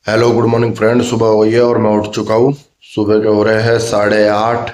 Hello good morning friend. सुबह हुई है और मैं उठ चुका हूँ। सुबह के हो रहे हैं 8:30।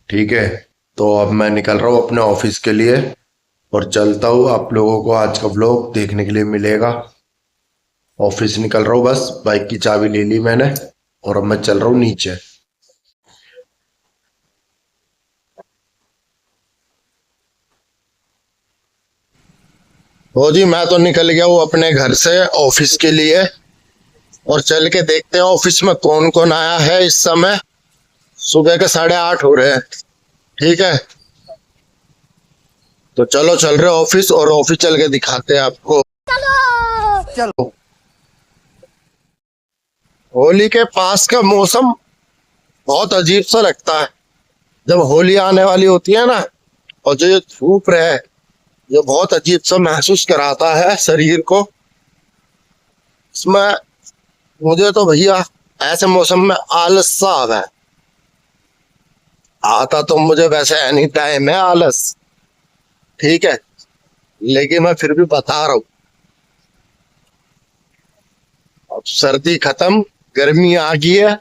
ठीक है। तो अब मैं निकल रहा हूँ अपने ऑफिस के लिए और चलता हूँ। आप लोगों को आज का व्लॉग देखने के लिए मिलेगा। ऑफिस निकल रहा हूँ, बस बाइक की चाबी ले ली मैंने और अब मैं चल रहा हूँ नीचे। हो जी, मैं तो निकल गया हूँ अपने घर से ऑफिस के लिए और चल के देखते हैं ऑफिस में कौन कौन आया है इस समय। सुबह के 8:30 हो रहे हैं। ठीक है, तो चलो चल रहे ऑफिस और ऑफिस चल के दिखाते हैं आपको। चलो। होली के पास का मौसम बहुत अजीब सा लगता है जब होली आने वाली होती है ना। और जो ये धूप रहे, ये बहुत अजीब सा महसूस कराता है शरीर को। इसमें मुझे तो भैया ऐसे मौसम में आलस सा आता है। आता तो मुझे वैसे एनी टाइम है आलस। ठीक है, लेकिन मैं फिर भी बता रहा हूँ। अब सर्दी खत्म, गर्मी आ गई है,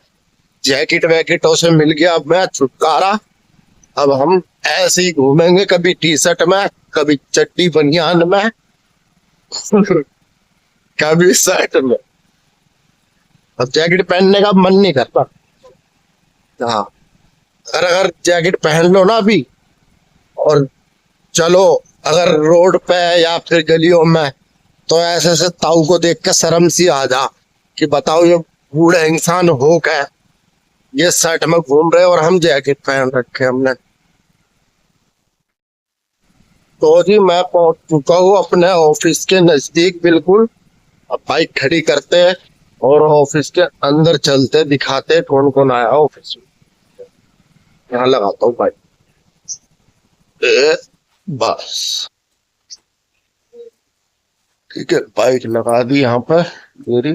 जैकेट वैकेटों से मिल गया अब मैं छुटकारा। अब हम ऐसे ही घूमेंगे, कभी टी शर्ट में, कभी चड्डी बनियान में, कभी शर्ट में। अब जैकेट पहनने का मन नहीं करता। हाँ, अगर अगर जैकेट पहन लो ना अभी और चलो अगर रोड पे या फिर गलियों में, तो ऐसे ऐसे ताऊ को देख के शर्म सी आ जा कि बताओ ये बूढ़े इंसान हो क्या, ये शर्ट में घूम रहे और हम जैकेट पहन रखे हमने। तो जी मैं पहुंच चुका हूँ अपने ऑफिस के नजदीक बिल्कुल। अब बाइक खड़ी करते हैं और ऑफिस के अंदर चलते, दिखाते कौन कौन आया ऑफिस में। यहाँ लगाता हूँ बाइक। बस ठीक है, बाइक लगा दी यहाँ पर मेरी।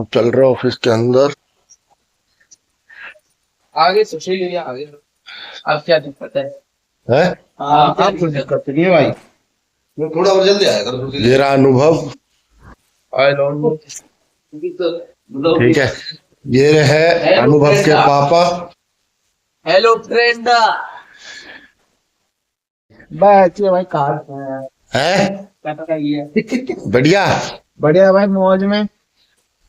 चल रहा ऑफिस के अंदर। आगे सोचिए या आगे। अब क्या दिक्कत है? है हाँ, अब कोई दिक्कत नहीं है भाई। थोड़ा और जल्दी आया करो। मेरा अनुभव। I don't know. ठीक है, ये है अनुभव के पापा। Hello friend. बस ये भाई कार है है। बढ़िया। बढ़िया भाई, मौज में।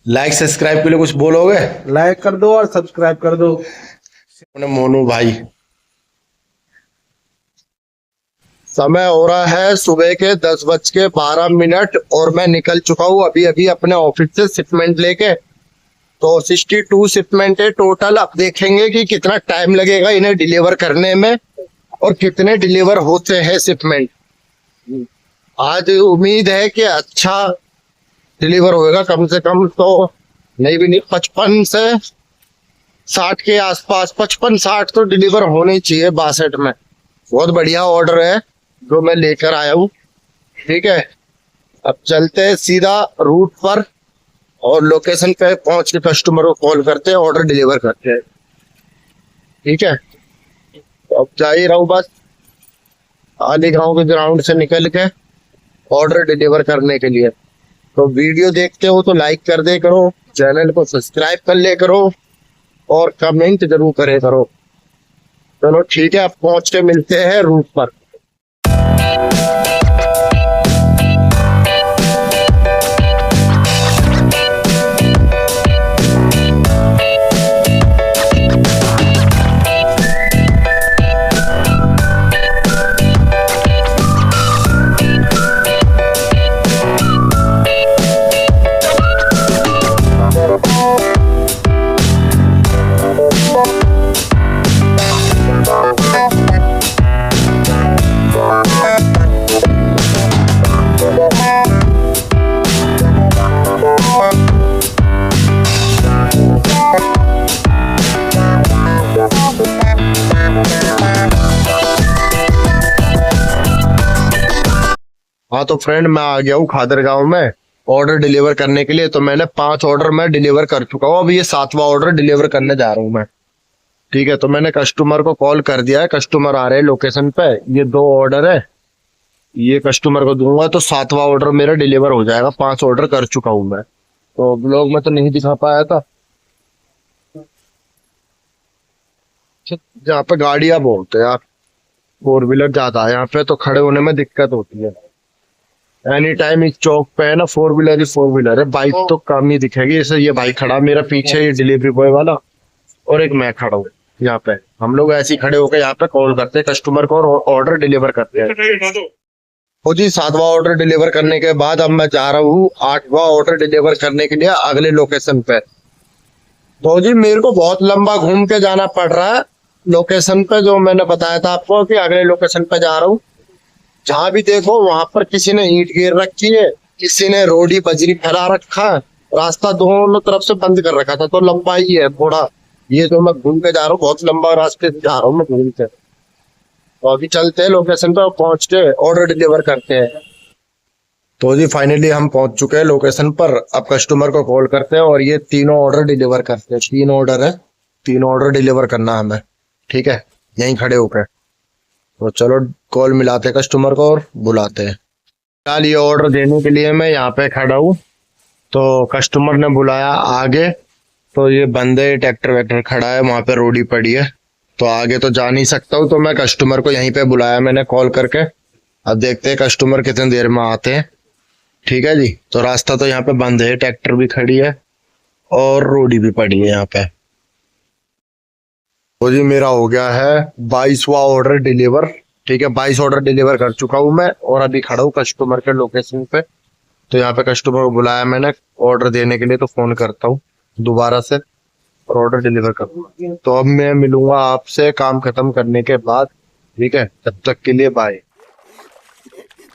लाइक सब्सक्राइब के लिए कुछ बोलोगे? लाइक कर दो और सब्सक्राइब कर दो। अपने मोनू भाई। समय हो रहा है सुबह के 10:12 और मैं निकल चुका हूँ अभी अभी अपने ऑफिस से शिपमेंट लेके। तो 62 शिपमेंट है टोटल। अब देखेंगे कि कितना टाइम लगेगा इन्हें डिलीवर करने में और कितने डिलीवर होते हैं शिपमेंट। आज उम्मीद है कि अच्छा डिलीवर होएगा, कम से कम तो नहीं भी नहीं 55 से 60 के आसपास, 55-60 तो डिलीवर होने चाहिए 62 में। बहुत बढ़िया ऑर्डर है जो मैं लेकर आया हूँ। ठीक है, अब चलते हैं सीधा रूट पर और लोकेशन पे पहुंच के कस्टमर को कॉल करते हैं, ऑर्डर डिलीवर करते हैं। ठीक है, तो अब जा ही रहा हूँ बस आली गांव के ग्राउंड से निकल के ऑर्डर डिलीवर करने के लिए। तो वीडियो देखते हो तो लाइक कर दे करो, चैनल को सब्सक्राइब कर ले करो और कमेंट जरूर करे करो। चलो ठीक है, अब पहुंच के मिलते हैं रूट पर। हाँ तो फ्रेंड, मैं आ गया हूँ खादर गांव में ऑर्डर डिलीवर करने के लिए। तो मैंने 5 ऑर्डर मैं डिलीवर कर चुका हूँ, अभी ये 7वां ऑर्डर डिलीवर करने जा रहा हूँ मैं। ठीक है, तो मैंने कस्टमर को कॉल कर दिया है, कस्टमर आ रहे हैं लोकेशन पे। ये 2 ऑर्डर है, ये कस्टमर को दूंगा तो 7वां ऑर्डर मेरा डिलीवर हो जाएगा। 5 ऑर्डर कर चुका हूँ मैं। तो ब्लॉग में तो नहीं दिखा पाया था। यहाँ पे गाड़ियां बहुत है यार, 4 व्हीलर ज्यादा है यहाँ पे, तो खड़े होने में दिक्कत होती है। एनी टाइम इस चौक पे है ना 4 व्हीलर ही 4 व्हीलर है, बाइक तो कम ही दिखेगी। जैसे ये भाई खड़ा मेरा पीछे, ये डिलीवरी बॉय वाला, और एक मैं खड़ा हूँ यहाँ पे। हम लोग ऐसे ही खड़े होकर यहाँ पे कॉल करते हैं कस्टमर को और ऑर्डर डिलीवर करते हैं। तो जी 7वां ऑर्डर डिलीवर करने के बाद अब मैं जा रहा हूँ 8वां ऑर्डर डिलीवर करने के लिए अगले लोकेशन पे। तो जी मेरे को बहुत लंबा घूम के जाना पड़ रहा है लोकेशन पे, जो मैंने बताया था आपको कि अगले लोकेशन पे जा रहा हूँ। जहां भी देखो वहां पर किसी ने ईंट गिर रखी है, किसी ने रोडी बजरी फैला रखा है, रास्ता दोनों तरफ से बंद कर रखा था। तो लंबा ही है थोड़ा, ये जो मैं घूम के जा रहा हूँ बहुत लंबा रास्ते से जा रहा हूँ मैं घूम के। तो अभी चलते हैं लोकेशन पे, पहुंच के ऑर्डर डिलीवर करते हैं। तो जी फाइनली हम पहुंच चुके हैं लोकेशन पर। अब कस्टमर को कॉल करते हैं और ये तीनों ऑर्डर डिलीवर करते हैं। 3 ऑर्डर है, 3 ऑर्डर डिलीवर करना है हमें, ठीक है, यहीं खड़े होकर। तो चलो कॉल मिलाते हैं कस्टमर को और बुलाते हैं। फिलहाल ये ऑर्डर देने के लिए मैं यहाँ पे खड़ा हूँ, तो कस्टमर ने बुलाया आगे। तो ये बंदे ट्रैक्टर वैक्टर खड़ा है वहां पे, रोडी पड़ी है, तो आगे तो जा नहीं सकता हूँ, तो मैं कस्टमर को यहीं पे बुलाया मैंने कॉल करके। अब देखते हैं कस्टमर कितने देर में आते हैं, ठीक है जी। तो रास्ता तो यहाँ पे बंद है, ट्रैक्टर भी खड़ी है और रोडी भी पड़ी है यहाँ पे। तो जी मेरा हो गया है 22वां ऑर्डर डिलीवर, ठीक है, 22 ऑर्डर डिलीवर कर चुका हूँ मैं, और अभी खड़ा हूँ कस्टमर के लोकेशन पे। तो यहाँ पे कस्टमर को बुलाया मैंने ऑर्डर देने के लिए, तो फोन करता हूँ दोबारा से और ऑर्डर डिलीवर करूंगा। तो अब मैं मिलूंगा आपसे काम खत्म करने के बाद, ठीक है, तब तक के लिए बाय।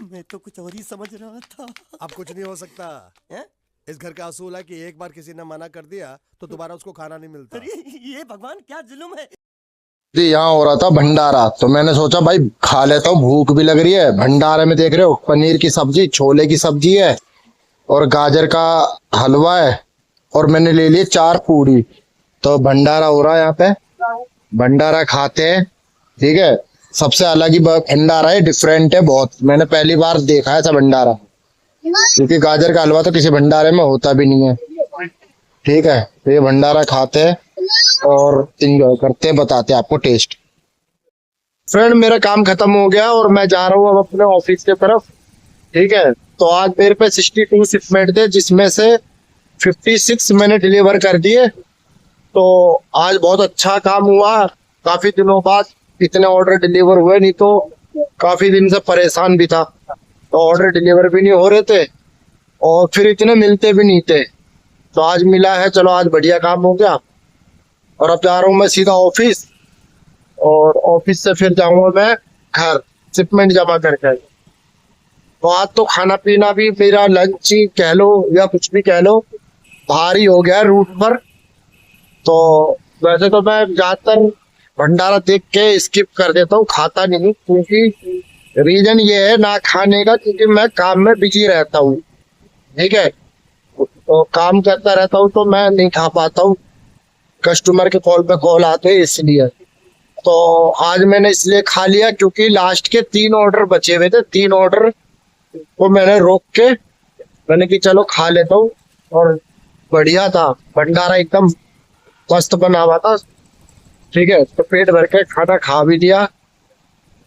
मैं तो कुछ और ही समझ रहा था। अब कुछ नहीं हो सकता है? इस घर का असूल है कि एक बार किसी ने मना कर दिया तो दोबारा उसको खाना नहीं मिलता। अरे ये भगवान क्या जुल्म है। जी यहाँ हो रहा था भंडारा, तो मैंने सोचा भाई खा लेता हूँ, भूख भी लग रही है। भंडारे में देख रहे हो पनीर की सब्जी, छोले की सब्जी है और गाजर का हलवा है, और मैंने ले लिए 4 पूरी। तो भंडारा हो रहा है यहाँ पे, भंडारा खाते हैं, ठीक है। सबसे अलग ही भंडारा है, डिफरेंट है बहुत, मैंने पहली बार देखा है ऐसा भंडारा, क्योंकि गाजर का हलवा तो किसी भंडारे में होता भी नहीं है, ठीक है। तो ये भंडारा खाते हैं और एंजॉय करते हैं, बताते हैं आपको टेस्ट। फ्रेंड मेरा काम खत्म हो गया और मैं जा रहा हूँ अब अपने ऑफिस के तरफ, ठीक है। तो आज मेरे पे 62 शिपमेंट थे, जिसमें से 56 मैंने डिलीवर कर दिए। तो आज बहुत अच्छा काम हुआ, काफी दिनों बाद इतने ऑर्डर डिलीवर हुए, नहीं तो काफी दिन से परेशान भी था, तो ऑर्डर डिलीवर भी नहीं हो रहे थे और फिर इतने मिलते भी नहीं थे। तो आज मिला है, चलो आज बढ़िया काम हो गया। और अब जा रहा हूँ मैं सीधा ऑफिस, और ऑफिस से फिर जाऊंगा मैं घर शिपमेंट जमा करके। तो आज तो खाना पीना भी मेरा लंच ही कह लो या कुछ भी कह लो भारी हो गया रूट पर। तो वैसे तो मैं ज्यादातर भंडारा देख के स्किप कर देता हूँ, खाता नहीं हूँ, क्योंकि रीजन ये है ना खाने का, क्योंकि मैं काम में बिजी रहता हूँ, ठीक है। तो काम करता रहता हूँ तो मैं नहीं खा पाता हूँ, कस्टमर के कॉल पे कॉल आते हैं इसलिए। तो आज मैंने इसलिए खा लिया क्योंकि लास्ट के 3 ऑर्डर बचे हुए थे, 3 ऑर्डर को मैंने रोक के मैंने कि चलो खा लेता हूँ। और बढ़िया था भंडारा, एकदम मस्त बना हुआ था, ठीक है। तो पेट भर के खाना खा भी दिया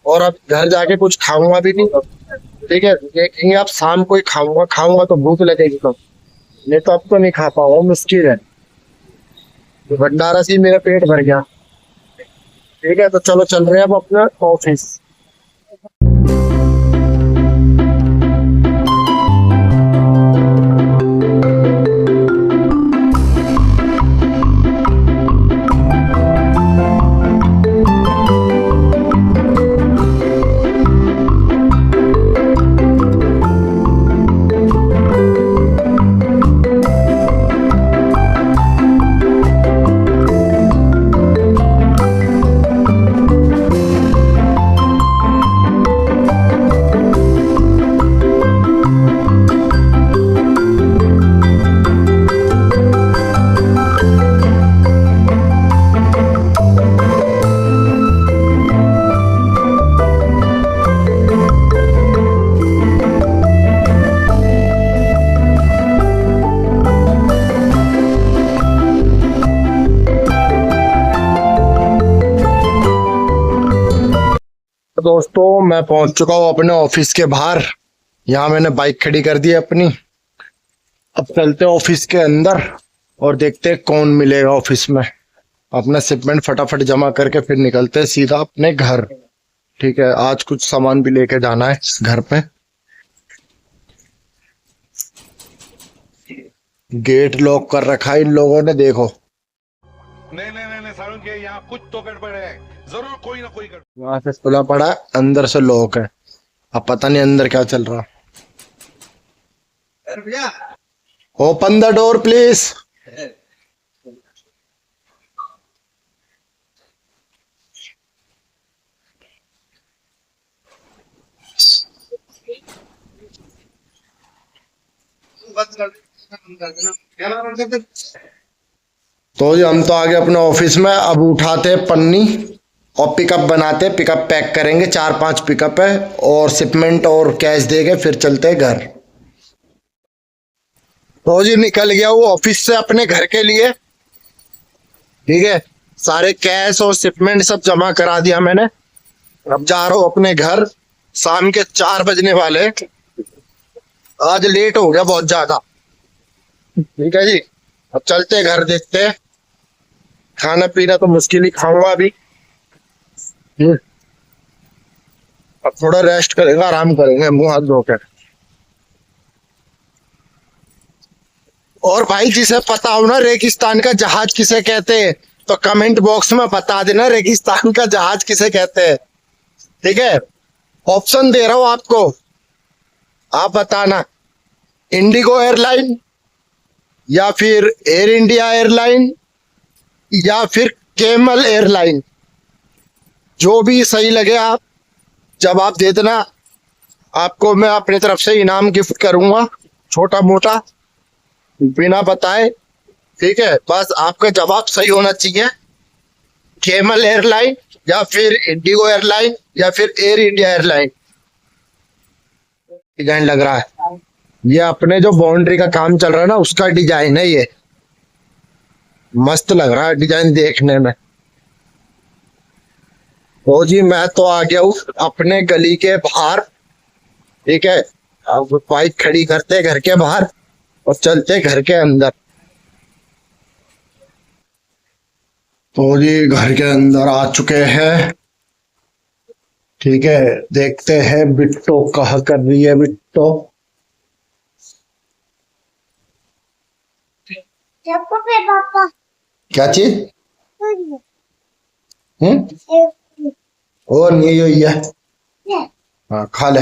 और अब घर जाके कुछ खाऊंगा भी नहीं, ठीक है। देखेंगे अब शाम को ही खाऊंगा तो भूख लगेगी, तो नहीं तो अब तो नहीं खा पाऊंगा, मुश्किल है। तो भंडारा से मेरा पेट भर गया, ठीक है। तो चलो चल रहे हैं अब अपना ऑफिस। दोस्तों मैं पहुंच चुका हूँ अपने ऑफिस के बाहर। यहाँ मैंने बाइक खड़ी कर दी है अपनी। अब चलते हैं ऑफिस के अंदर और देखते हैं कौन मिलेगा ऑफिस में। अपना शिपमेंट फटाफट जमा करके फिर निकलते हैं सीधा अपने घर। ठीक है, आज कुछ सामान भी लेके जाना है घर पे। गेट लॉक कर रखा है इन लोगों ने, देखो। नहीं नहीं नहीं, नहीं सारुण के यहाँ कुछ तो गड़बड़ है, जरूर कोई ना कोई गड़बड़। वहां से खुला पड़ा है, अंदर से लॉक है। अब पता नहीं अंदर क्या चल रहा। Open the door please. तो जी हम तो आगे अपने ऑफिस में। अब उठाते हैं पन्नी और पिकअप बनाते हैं। पिकअप पैक करेंगे, 4-5 पिकअप है और शिपमेंट और कैश देके फिर चलते हैं घर। तो जी निकल गया वो ऑफिस से अपने घर के लिए। ठीक है, सारे कैश और शिपमेंट सब जमा करा दिया मैंने। अब जा रहा हूँ अपने घर। शाम के 4 बजने वाले। आज लेट हो गया बहुत ज्यादा। ठीक है जी, अब चलते हैं घर, देखते हैं। खाना पीना तो मुश्किल ही खाऊंगा अभी। अब थोड़ा रेस्ट करेंगे, आराम करेंगे, मुंह हाथ धोकर। और भाई जिसे पता हो ना रेगिस्तान का जहाज किसे कहते हैं तो कमेंट बॉक्स में बता देना रेगिस्तान का जहाज किसे कहते हैं। ठीक है, ऑप्शन दे रहा हूं आपको, आप बताना। इंडिगो एयरलाइन या फिर एयर इंडिया एयरलाइन या फिर केमल एयरलाइन, जो भी सही लगे आप जवाब दे देना। आपको मैं अपनी तरफ से इनाम गिफ्ट करूंगा, छोटा मोटा, बिना बताए। ठीक है, बस आपका जवाब सही होना चाहिए। केमल एयरलाइन या फिर इंडिगो एयरलाइन या फिर एयर इंडिया एयरलाइन। डिजाइन लग रहा है, ये अपने जो बाउंड्री का काम चल रहा है ना उसका डिजाइन है। ये मस्त लग रहा है डिजाइन देखने में। तो जी मैं तो आ गया हूँ अपने गली के बाहर। ठीक है, अब बाइक खड़ी करते घर के बाहर और चलते घर के अंदर। तो जी घर के अंदर आ चुके हैं। ठीक है, देखते हैं बिट्टो कहाँ कर रही है। बिट्टो पापा क्या चीज? और नहीं हुई है। हाँ खा ले।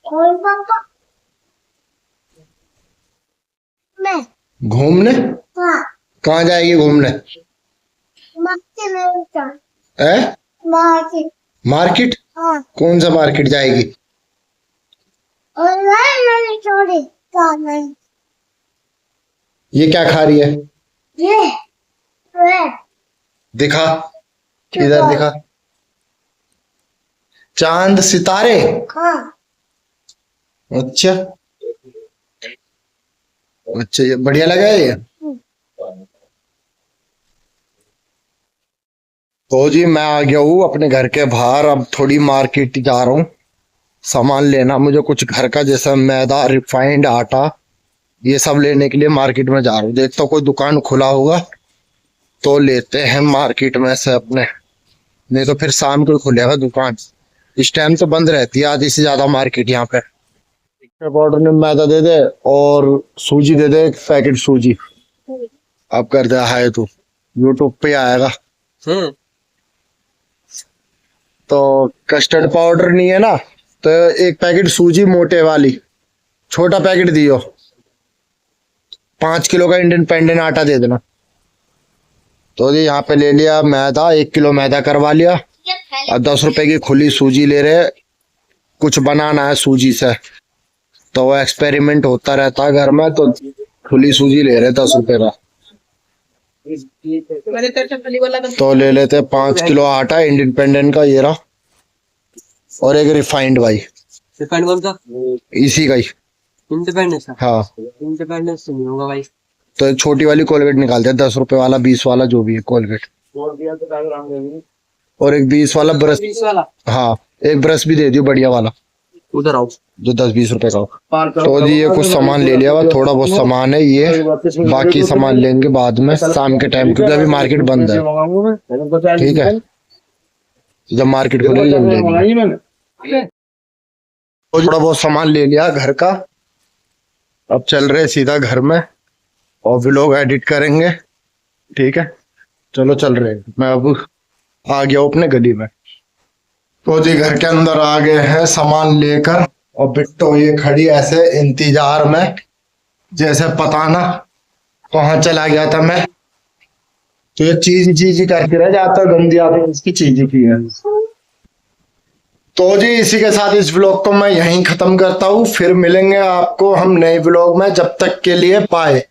और पापा मैं घूमने? हाँ कहाँ जाएगी घूमने? मक्के में उठा है? मार्केट। मार्केट? हाँ कौन सा मार्केट जाएगी? और मैंने छोड़ी खाना। ये क्या खा रही है? ये दिखा, इधर दिखा। चांद सितारे? हाँ अच्छा अच्छा, ये बढ़िया लगा है ये। तो जी मैं आ गया हूँ अपने घर के बाहर। अब थोड़ी मार्केट जा रहा हूँ सामान लेना मुझे कुछ घर का, जैसा मैदा, रिफाइंड आटा, ये सब लेने के लिए मार्केट में जा रहा हूँ। देखता हूँ कोई दुकान खुला होगा तो लेते हैं मार्केट में से अपने, नहीं तो फिर शाम को खुलेगा दुकान। इस टाइम तो बंद रहती है आधी से ज्यादा मार्केट यहाँ पे। पाउडर में मैदा दे दे और सूजी दे दे, एक पैकेट सूजी। अब कर दे हाय, तू यूट्यूब पे आएगा। तो कस्टर्ड पाउडर नहीं है ना, तो एक पैकेट सूजी मोटे वाली, छोटा पैकेट दियो। 5 किलो का इंडिपेंडेंट आटा दे देना। तो जी यहाँ पे ले लिया मैदा, 1 किलो मैदा करवा लिया और 10 रुपए की खुली सूजी ले रहे। कुछ बनाना है सूजी से, तो वो एक्सपेरिमेंट होता रहता है घर में, तो खुली सूजी ले रहे 10 रुपए का। तो ले लेते 5 किलो आटा इंडिपेंडेंट का, ये रहा, और एक रिफाइंड। भाई रिफाइंड कौन सा? इसी का ही, इंडिपेंडेंस का? हाँ इंडिपेंडेंस से नहीं होगा भाई। तो छोटी वाली कोलगेट निकालते हैं, 10 रुपए वाला, 20 वाला, जो भी है कोलगेट। और एक 20 वाला ब्रश। 20 वाला हाँ, एक ब्रश भी दे दियो बढ़िया वाला, उधर आओ। जो 10-20 रुपए का हो। पार करो। तो जी ये कुछ सामान ले लिया हुआ, थोड़ा बहुत सामान है ये, बाकी सामान लेंगे बाद में शाम के टाइम, क्योंकि अभी मार्केट बंद है। ठीक है, जब मार्केट खुलेगी जब लेंगे। तो थोड़ा बहुत सामान ले लिया घर का, अब चल रहे सीधा घर में और व्लॉग एडिट करेंगे। ठीक है, चलो चल रहे हैं। मैं अब आ गया हूँ अपने गली में। तो जी घर के अंदर आ गए हैं सामान लेकर, और बिट्टो ये खड़ी ऐसे इंतजार में, जैसे पता ना कहाँ चला गया था मैं। तो ये चीज करके रह जाता, गंदी आदत इसकी चीज की है। तो जी इसी के साथ इस व्लॉग को मैं यहीं खत्म करता हूँ, फिर मिलेंगे आपको हम नए व्लॉग में। जब तक के लिए बाय।